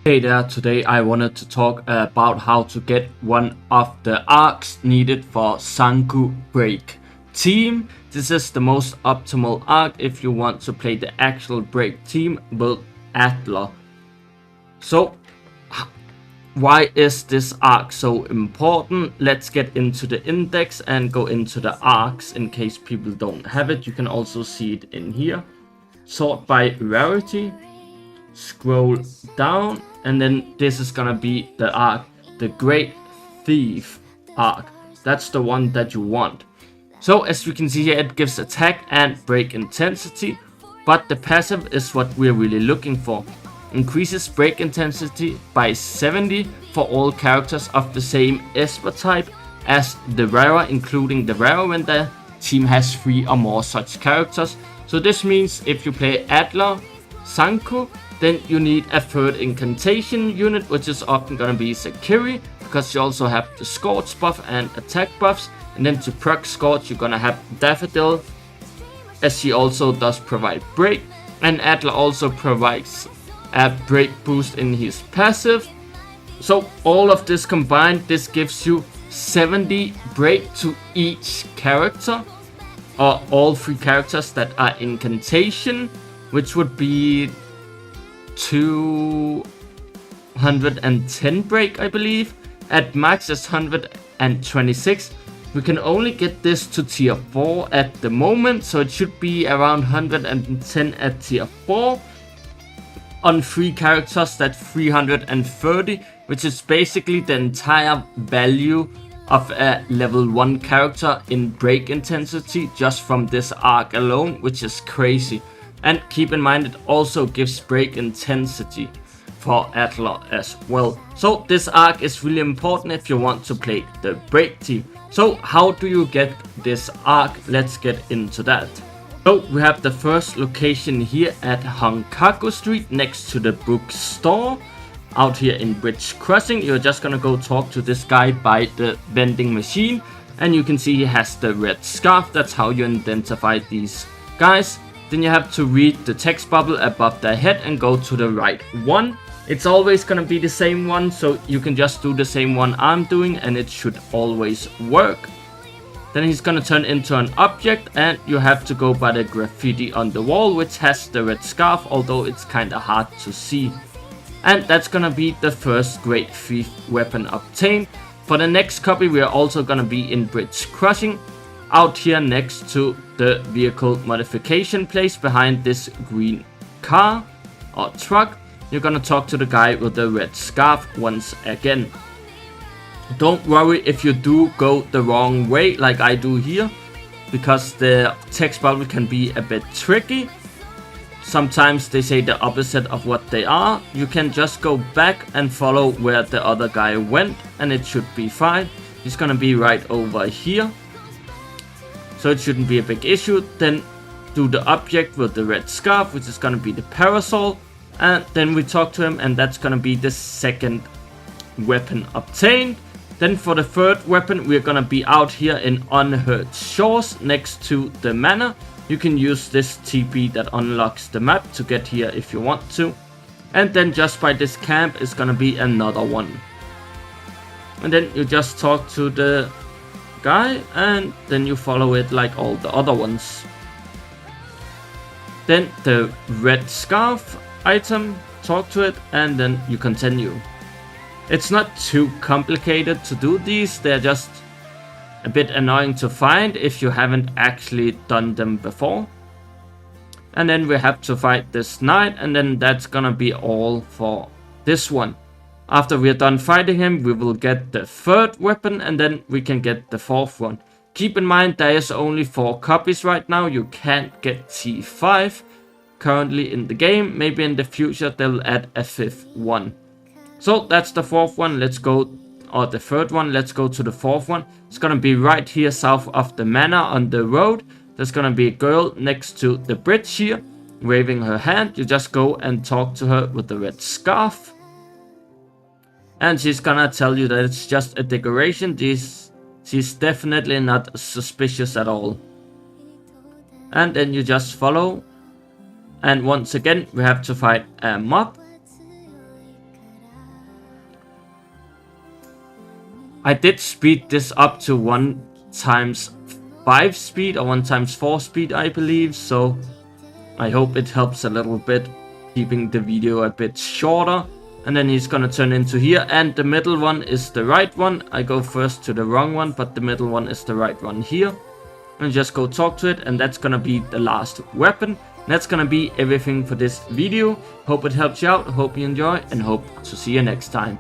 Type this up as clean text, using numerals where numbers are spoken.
Hey there, today I wanted to talk about how to get one of the arcs needed for Zankou break team. This is the most optimal arc if you want to play the actual break team with Adler. So why is this arc so important? Let's get into the index and go into the arcs in case people don't have it. You can also see it in here. Sort by rarity. Scroll down, and then this is gonna be the arc, the Great Thief arc. That's the one that you want. So as you can see here, it gives attack and break intensity, but the passive is what we're really looking for. Increases break intensity by 70 for all characters of the same Esper type as the rarer, including the rarer when the team has 3 or more such characters. So this means if you play Adler, Zankou, then you need a third incantation unit, which is often gonna be Sakiri, because you also have the Scorch buff and attack buffs. And then to proc Scorch, you're gonna have Daffodil, as she also does provide break. And Adler also provides a break boost in his passive. So all of this combined, this gives you 70 break to each character, or all 3 characters that are incantation, which would be 210 break, I believe. At max is 126. We can only get this to tier 4 at the moment, so it should be around 110 at tier 4. On 3 characters, that's 330, which is basically the entire value of a level 1 character in break intensity just from this arc alone, which is crazy. And keep in mind, it also gives break intensity for Adler as well. So this arc is really important if you want to play the break team. So how do you get this arc? Let's get into that. So we have the first location here at Honkaku Street next to the bookstore. Out here in Bridge Crossing, you're just gonna go talk to this guy by the vending machine. And you can see he has the red scarf. That's how you identify these guys. Then you have to read the text bubble above their head and go to the right one. It's always gonna be the same one, so you can just do the same one I'm doing and it should always work. Then he's gonna turn into an object and you have to go by the graffiti on the wall, which has the red scarf, although it's kinda hard to see. And that's gonna be the first Great Thief weapon obtained. For the next copy, we are also gonna be in Bridge Crossing, out here next to the vehicle modification place behind this green car or truck. You're gonna talk to the guy with the red scarf once again. Don't worry if you do go the wrong way like I do here, because the text bubble can be a bit tricky. Sometimes they say the opposite of what they are. You can just go back and follow where the other guy went and it should be fine. He's gonna be right over here, so it shouldn't be a big issue. Then do the object with the red scarf, which is gonna be the parasol, and then we talk to him, and that's gonna be the second weapon obtained. Then for the third weapon, we're gonna be out here in Unheard Shores next to the Manor. You can use this TP that unlocks the map to get here if you want to. And then just by this camp is gonna be another one. And then you just talk to the guy and then you follow it like all the other ones. Then the red scarf item, talk to it, and then you continue. It's not too complicated to do these, they're just a bit annoying to find if you haven't actually done them before. And then we have to fight this knight, and then that's gonna be all for this one. After we're done fighting him, we will get the third weapon and then we can get the fourth one. Keep in mind there is only 4 copies right now, you can't get T5 currently in the game. Maybe in the future they'll add a 5th one. So that's the 4th one, let's go, or the 3rd one, let's go to the 4th one. It's gonna be right here south of the Manor on the road. There's gonna be a girl next to the bridge here, waving her hand. You just go and talk to her with the red scarf. And she's gonna tell you that it's just a decoration. She's definitely not suspicious at all. And then you just follow. And once again, we have to fight a mob. I did speed this up to 1 times 5 speed or 1 times 4 speed, I believe, so I hope it helps a little bit, keeping the video a bit shorter. And then he's gonna turn into here, and the middle one is the right one. I go first to the wrong one, but the middle one is the right one here. And just go talk to it, and that's gonna be the last weapon. That's gonna be everything for this video. Hope it helps you out, hope you enjoy, and hope to see you next time.